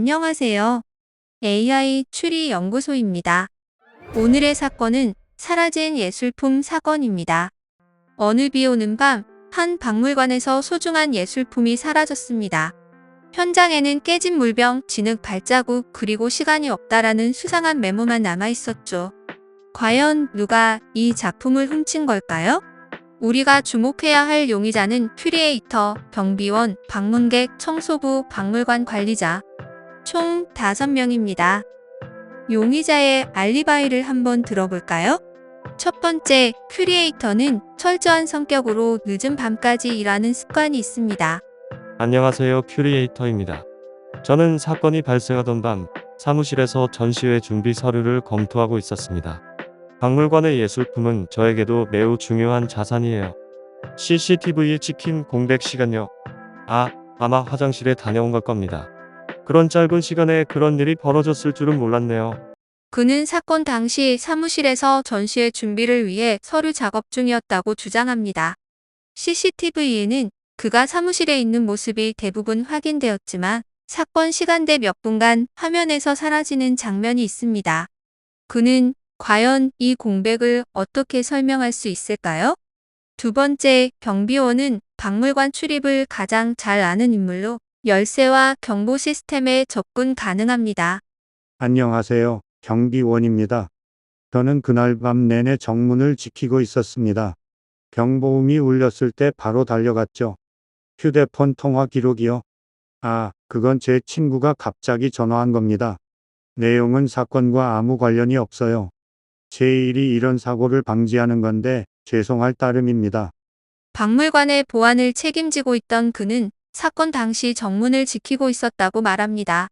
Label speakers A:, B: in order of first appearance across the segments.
A: 안녕하세요. AI 추리 연구소입니다. 오늘의 사건은 사라진 예술품 사건입니다. 어느 비 오는 밤, 한 박물관에서 소중한 예술품이 사라졌습니다. 현장에는 깨진 물병, 진흙 발자국, 그리고 시간이 없다라는 수상한 메모만 남아 있었죠. 과연 누가 이 작품을 훔친 걸까요? 우리가 주목해야 할 용의자는 큐리에이터, 경비원, 방문객, 청소부, 박물관 관리자, 총 5명입니다. 용의자의 알리바이를 한번 들어볼까요? 첫 번째, 큐리에이터는 철저한 성격으로 늦은 밤까지 일하는 습관이 있습니다.
B: 안녕하세요. 큐리에이터입니다. 저는 사건이 발생하던 밤 사무실에서 전시회 준비 서류를 검토하고 있었습니다. 박물관의 예술품은 저에게도 매우 중요한 자산이에요. CCTV에 찍힌 공백 시간요. 아마 화장실에 다녀온 걸 겁니다. 그런 짧은 시간에 그런 일이 벌어졌을 줄은 몰랐네요.
A: 그는 사건 당시 사무실에서 전시회 준비를 위해 서류 작업 중이었다고 주장합니다. CCTV에는 그가 사무실에 있는 모습이 대부분 확인되었지만 사건 시간대 몇 분간 화면에서 사라지는 장면이 있습니다. 그는 과연 이 공백을 어떻게 설명할 수 있을까요? 두 번째, 경비원은 박물관 출입을 가장 잘 아는 인물로 열쇠와 경보 시스템에 접근 가능합니다.
C: 안녕하세요. 경비원입니다. 저는 그날 밤 내내 정문을 지키고 있었습니다. 경보음이 울렸을 때 바로 달려갔죠. 휴대폰 통화 기록이요. 그건 제 친구가 갑자기 전화한 겁니다. 내용은 사건과 아무 관련이 없어요. 제 일이 이런 사고를 방지하는 건데 죄송할 따름입니다.
A: 박물관의 보안을 책임지고 있던 그는 사건 당시 정문을 지키고 있었다고 말합니다.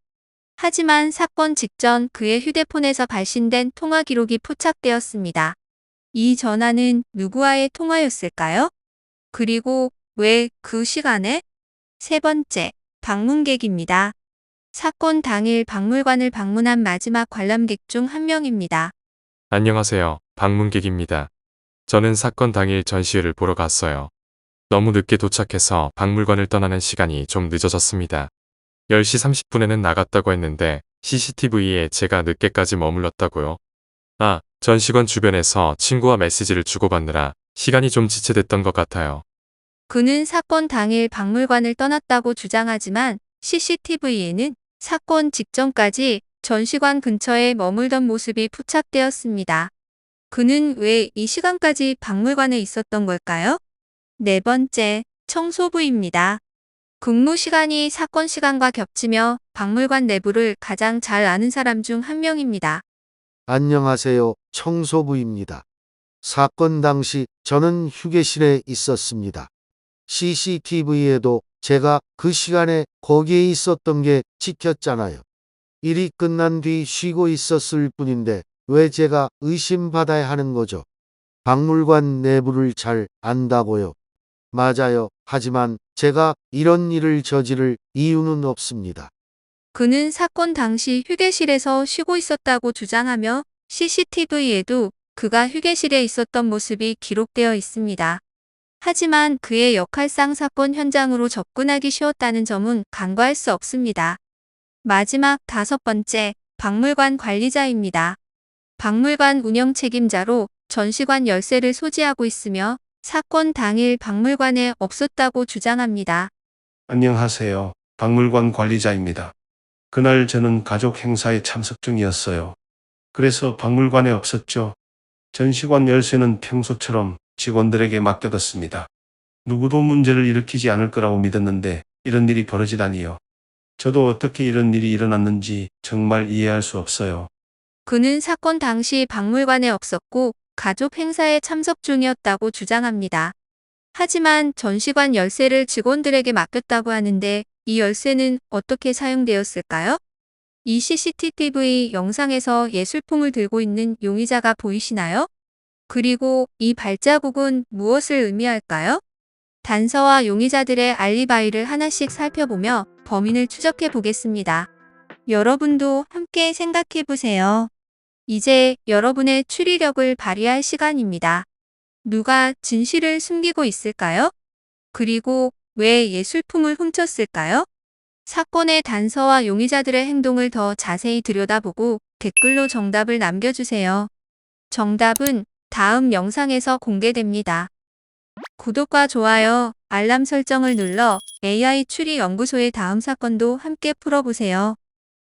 A: 하지만 사건 직전 그의 휴대폰에서 발신된 통화 기록이 포착되었습니다. 이 전화는 누구와의 통화였을까요? 그리고 왜 그 시간에? 세 번째, 방문객입니다. 사건 당일 박물관을 방문한 마지막 관람객 중 한 명입니다.
D: 안녕하세요. 방문객입니다. 저는 사건 당일 전시회를 보러 갔어요. 너무 늦게 도착해서 박물관을 떠나는 시간이 좀 늦어졌습니다. 10시 30분에는 나갔다고 했는데 CCTV에 제가 늦게까지 머물렀다고요. 전시관 주변에서 친구와 메시지를 주고받느라 시간이 좀 지체됐던 것 같아요.
A: 그는 사건 당일 박물관을 떠났다고 주장하지만 CCTV에는 사건 직전까지 전시관 근처에 머물던 모습이 포착되었습니다. 그는 왜 이 시간까지 박물관에 있었던 걸까요? 네 번째, 청소부입니다. 근무 시간이 사건 시간과 겹치며 박물관 내부를 가장 잘 아는 사람 중 한 명입니다.
E: 안녕하세요. 청소부입니다. 사건 당시 저는 휴게실에 있었습니다. CCTV에도 제가 그 시간에 거기에 있었던 게 찍혔잖아요. 일이 끝난 뒤 쉬고 있었을 뿐인데 왜 제가 의심받아야 하는 거죠? 박물관 내부를 잘 안다고요. 맞아요. 하지만 제가 이런 일을 저지를 이유는 없습니다.
A: 그는 사건 당시 휴게실에서 쉬고 있었다고 주장하며 CCTV에도 그가 휴게실에 있었던 모습이 기록되어 있습니다. 하지만 그의 역할상 사건 현장으로 접근하기 쉬웠다는 점은 간과할 수 없습니다. 마지막 다섯 번째, 박물관 관리자입니다. 박물관 운영 책임자로 전시관 열쇠를 소지하고 있으며 사건 당일 박물관에 없었다고 주장합니다.
F: 안녕하세요. 박물관 관리자입니다. 그날 저는 가족 행사에 참석 중이었어요. 그래서 박물관에 없었죠. 전시관 열쇠는 평소처럼 직원들에게 맡겨뒀습니다. 누구도 문제를 일으키지 않을 거라고 믿었는데 이런 일이 벌어지다니요. 저도 어떻게 이런 일이 일어났는지 정말 이해할 수 없어요.
A: 그는 사건 당시 박물관에 없었고 가족 행사에 참석 중이었다고 주장합니다. 하지만 전시관 열쇠를 직원들에게 맡겼다고 하는데 이 열쇠는 어떻게 사용되었을까요? 이 CCTV 영상에서 예술품을 들고 있는 용의자가 보이시나요? 그리고 이 발자국은 무엇을 의미할까요? 단서와 용의자들의 알리바이를 하나씩 살펴보며 범인을 추적해 보겠습니다. 여러분도 함께 생각해 보세요. 이제 여러분의 추리력을 발휘할 시간입니다. 누가 진실을 숨기고 있을까요? 그리고 왜 예술품을 훔쳤을까요? 사건의 단서와 용의자들의 행동을 더 자세히 들여다보고 댓글로 정답을 남겨주세요. 정답은 다음 영상에서 공개됩니다. 구독과 좋아요, 알람 설정을 눌러 AI 추리 연구소의 다음 사건도 함께 풀어보세요.